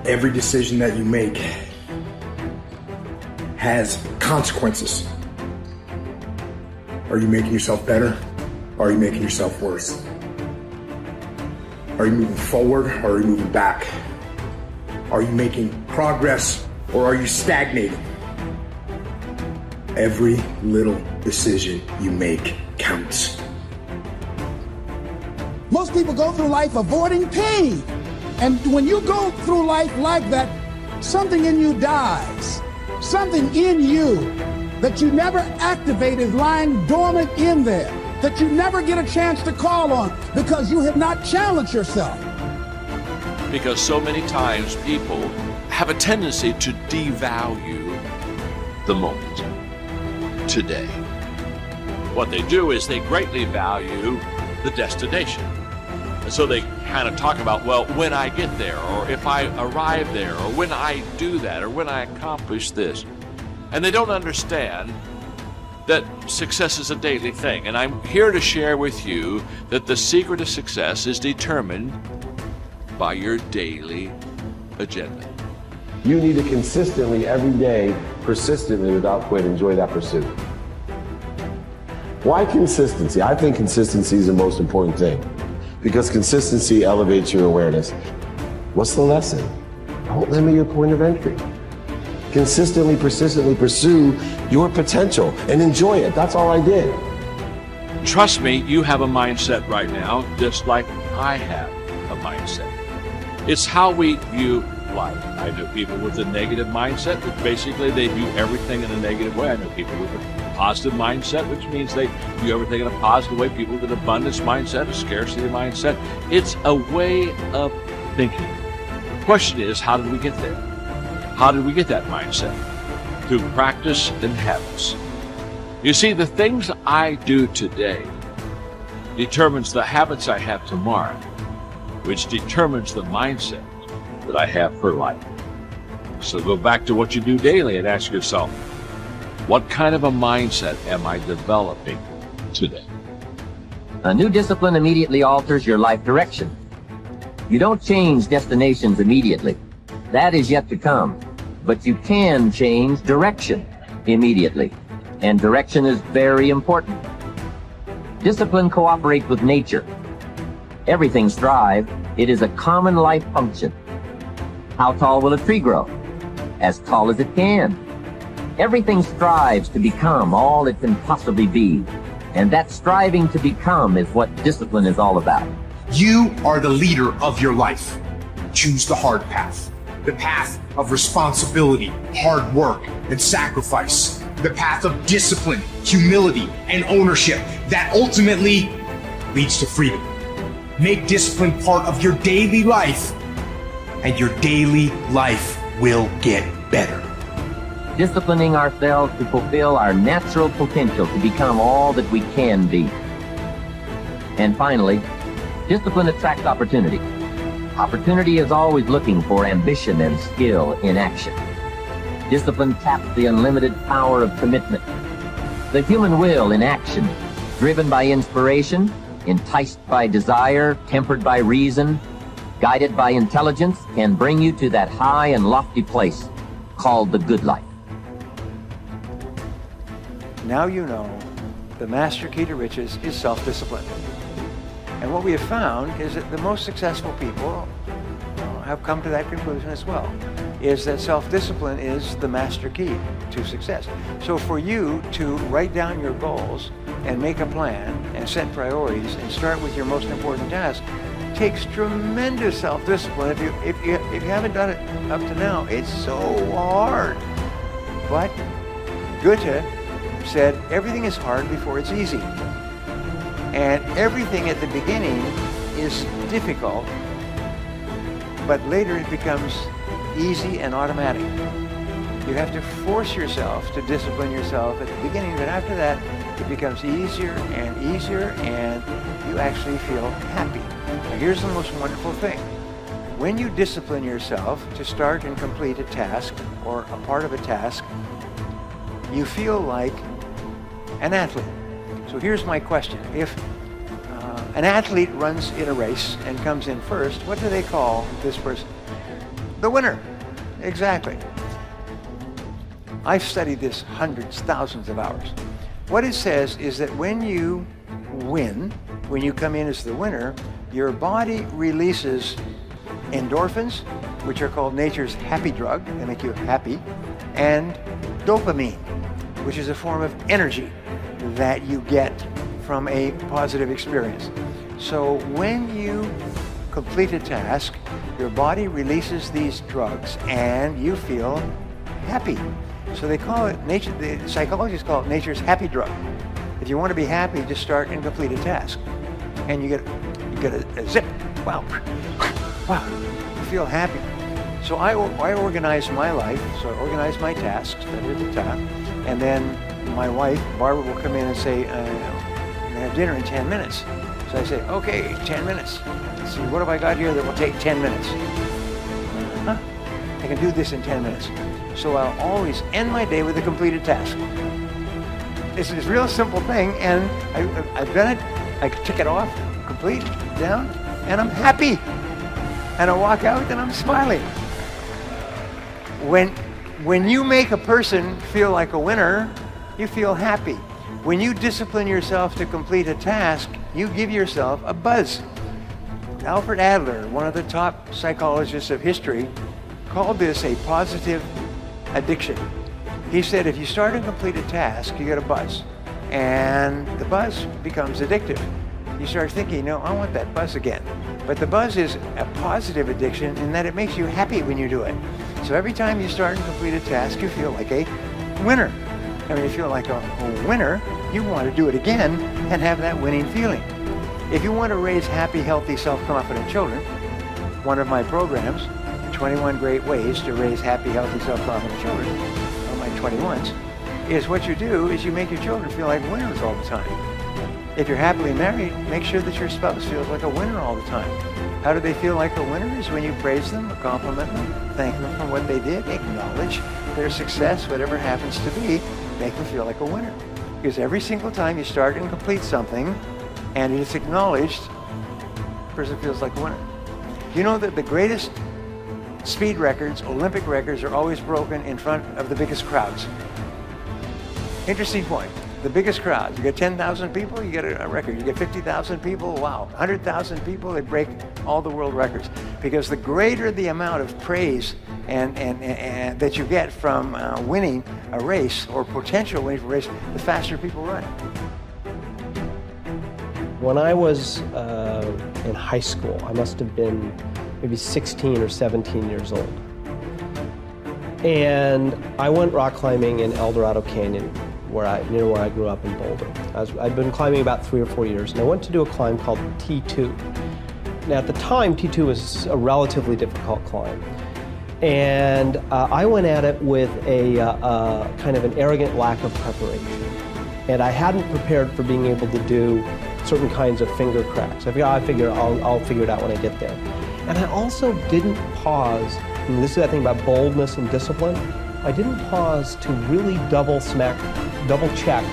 Every decision that you make has consequences. Are you making yourself better? Or are you making yourself worse? Are you moving forward or are you moving back? Are you making progress or are you stagnating? Every little decision you make counts. Most people go through life avoiding pain. And when you go through life like that, something in you dies. Something in you that you never activate is lying dormant in there, that you never get a chance to call on because you have not challenged yourself. Because so many times people have a tendency to devalue the moment, today. What they do is they greatly value the destination. And so they kind of talk about, well, when I get there, or if I arrive there, or when I do that, or when I accomplish this. And they don't understand that success is a daily thing. And I'm here to share with you that the secret of success is determined by your daily agenda. You need to consistently, every day, persistently, without quit, enjoy that pursuit. Why consistency? I think consistency is the most important thing because consistency elevates your awareness. What's the lesson? Don't limit your point of entry. Consistently, persistently pursue your potential and enjoy it. That's all I did. Trust me, you have a mindset right now, just like I have a mindset. It's how we view life. I know people with a negative mindset that basically they view everything in a negative way. I know people with a positive mindset, which means they view everything in a positive way. People with an abundance mindset, a scarcity mindset. It's a way of thinking. The question is, how did we get there? How did we get that mindset? Through practice and habits. You see, the things I do today determines the habits I have tomorrow, which determines the mindset that I have for life. So go back to what you do daily and ask yourself, what kind of a mindset am I developing today? A new discipline immediately alters your life direction. You don't change destinations immediately. That is yet to come. But you can change direction immediately. And direction is very important. Discipline cooperates with nature. Everything strives. It is a common life function. How tall will a tree grow? As tall as it can. Everything strives to become all it can possibly be. And that striving to become is what discipline is all about. You are the leader of your life. Choose the hard path. The path of responsibility, hard work, and sacrifice. The path of discipline, humility, and ownership that ultimately leads to freedom. Make discipline part of your daily life, and your daily life will get better. Disciplining ourselves to fulfill our natural potential to become all that we can be. And finally, discipline attracts opportunity. Opportunity is always looking for ambition and skill in action. Discipline taps the unlimited power of commitment. The human will in action, driven by inspiration, enticed by desire, tempered by reason, guided by intelligence, can bring you to that high and lofty place called the good life. Now you know the master key to riches is self-discipline. And what we have found is that the most successful people have come to that conclusion as well, is that self-discipline is the master key to success. So for you to write down your goals and make a plan and set priorities and start with your most important task takes tremendous self-discipline. If you haven't done it up to now, it's so hard. But Goethe said everything is hard before it's easy. And everything at the beginning is difficult, but later it becomes easy and automatic. You have to force yourself to discipline yourself at the beginning, but after that, it becomes easier and easier, and you actually feel happy. Now, here's the most wonderful thing. When you discipline yourself to start and complete a task or a part of a task, you feel like an athlete. So here's my question. If an athlete runs in a race and comes in first, what do they call this person? the winner. Exactly. I've studied this hundreds, thousands of hours. What it says is that when you win, when you come in as the winner, your body releases endorphins, which are called nature's happy drug. They make you happy. And dopamine, which is a form of energy that you get from a positive experience. So when you complete a task, your body releases these drugs and you feel happy. So they call it, the psychologists call it nature's happy drug. If you want to be happy, just start and complete a task. And you get a zip. Wow. Wow. You feel happy. So I organize my life. So I organize my tasks that are at the top. And then my wife, Barbara, will come in and say, we're going to have dinner in 10 minutes. So I say, okay, 10 minutes. Let's see, what have I got here that will take 10 minutes? Huh? I can do this in 10 minutes. So I'll always end my day with a completed task. It's a real simple thing, and I've done it. I tick it off, complete, down, and I'm happy. And I walk out and I'm smiling. When you make a person feel like a winner, you feel happy. When you discipline yourself to complete a task, you give yourself a buzz. Alfred Adler, one of the top psychologists of history, called this a positive addiction. He said if you start and complete a task, you get a buzz. And the buzz becomes addictive. You start thinking, no, I want that buzz again. But the buzz is a positive addiction in that it makes you happy when you do it. So every time you start and complete a task, you feel like a winner. And when you feel like a winner, you want to do it again and have that winning feeling. If you want to raise happy, healthy, self-confident children, one of my programs, 21 Great Ways to Raise Happy, Healthy, Self-Confident Children, one of my 21s, is what you do is you make your children feel like winners all the time. If you're happily married, make sure that your spouse feels like a winner all the time. How do they feel like a winner? Is when you praise them or compliment them, thank them for what they did, acknowledge their success, whatever happens to be, make them feel like a winner. Because every single time you start and complete something and it's acknowledged, the person feels like a winner. You know that the greatest speed records, Olympic records, are always broken in front of the biggest crowds. Interesting point. The biggest crowds. You get 10,000 people, you get a record. You get 50,000 people, wow. 100,000 people, they break all the world records. Because the greater the amount of praise and that you get from winning a race or potential winning a race, the faster people run. When I was in high school, I must have been maybe 16 or 17 years old. And I went rock climbing in El Dorado Canyon, where I grew up in Boulder. I'd been climbing about 3 or 4 years, and I went to do a climb called T2. Now at the time, T2 was a relatively difficult climb. And I went at it with a kind of an arrogant lack of preparation. And I hadn't prepared for being able to do certain kinds of finger cracks. I figured I'll figure it out when I get there. And I also didn't pause, and this is that thing about boldness and discipline, I didn't pause to really double check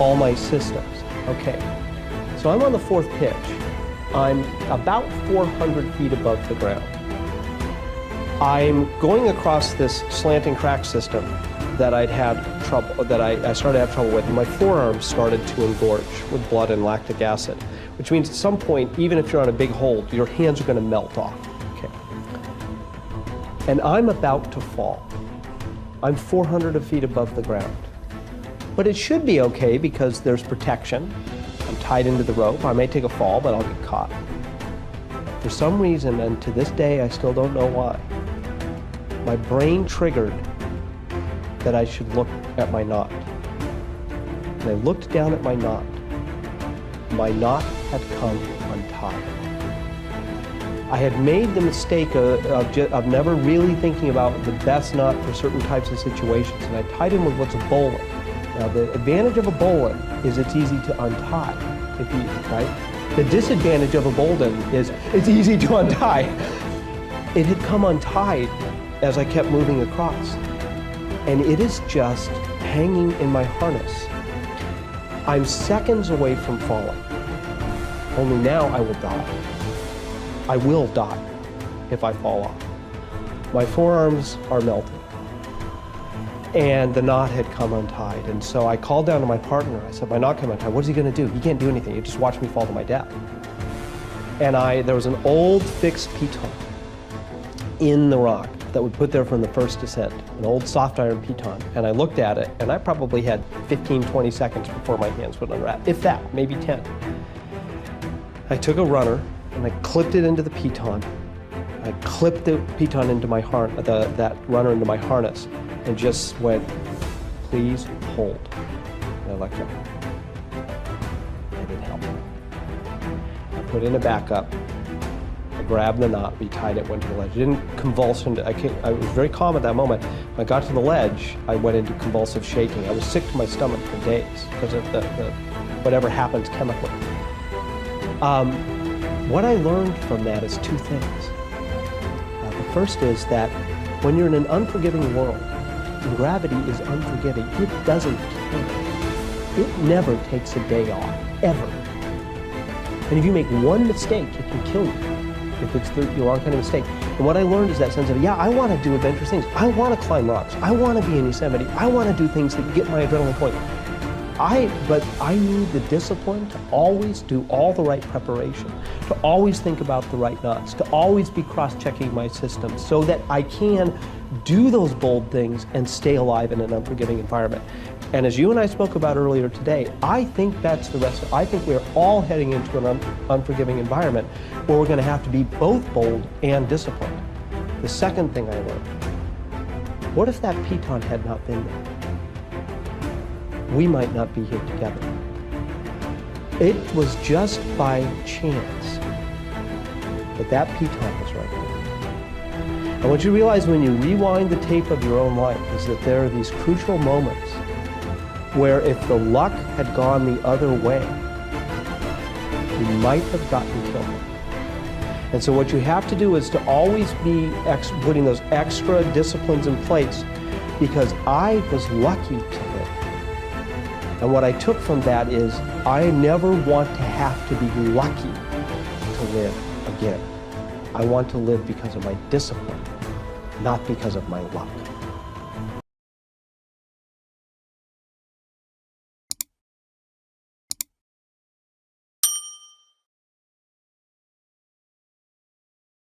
all my systems. Okay, so I'm on the 4th pitch. I'm about 400 feet above the ground. I'm going across this slanting crack system that I started to have trouble with, and my forearms started to engorge with blood and lactic acid, which means at some point, even if you're on a big hold, your hands are going to melt off. Okay. And I'm about to fall. I'm 400 feet above the ground. But it should be okay because there's protection. I'm tied into the rope. I may take a fall, but I'll get caught. For some reason, and to this day, I still don't know why, my brain triggered that I should look at my knot. And I looked down at my knot. My knot had come untied. I had made the mistake of never really thinking about the best knot for certain types of situations, and I tied in with what's a bowline. Now, the advantage of a bowline is it's easy to untie, right? The disadvantage of a bowline is it's easy to untie. It had come untied as I kept moving across, and it is just hanging in my harness. I'm seconds away from falling, only now I will die. I will die if I fall off. My forearms are melting. And the knot had come untied. And so I called down to my partner. I said, my knot came untied. What is he going to do? He can't do anything. He just watched me fall to my death. And there was an old fixed piton in the rock that we put there from the first descent, an old soft iron piton. And I looked at it, and I probably had 15, 20 seconds before my hands would unwrap, if that, maybe 10. I took a runner, and I clipped it into the piton. I clipped the piton into my that runner into my harness, and just went, please hold. And I let go. It didn't help. I put in a backup. I grabbed the knot, retied it, went to the ledge. It didn't convulse. I was very calm at that moment. When I got to the ledge, I went into convulsive shaking. I was sick to my stomach for days because of the whatever happens chemically. What I learned from that is two things. The first is that when you're in an unforgiving world, and gravity is unforgiving, it doesn't care. It never takes a day off, ever. And if you make one mistake, it can kill you if it's the wrong kind of mistake. And what I learned is that sense of, yeah, I want to do adventurous things. I want to climb rocks. I want to be in Yosemite. I want to do things that get my adrenaline going. But I need the discipline to always do all the right preparation, to always think about the right knots, to always be cross-checking my system so that I can do those bold things and stay alive in an unforgiving environment. And as you and I spoke about earlier today, I think that's the rest. I think we're all heading into an unforgiving environment where we're going to have to be both bold and disciplined. The second thing I learned, what if that piton had not been there? We might not be here together. It was just by chance that that piton was right there. And what you realize when you rewind the tape of your own life is that there are these crucial moments where if the luck had gone the other way, you might have gotten killed. And so what you have to do is to always be putting those extra disciplines in place, because I was lucky to live. And what I took from that is I never want to have to be lucky to live again. I want to live because of my discipline, not because of my luck.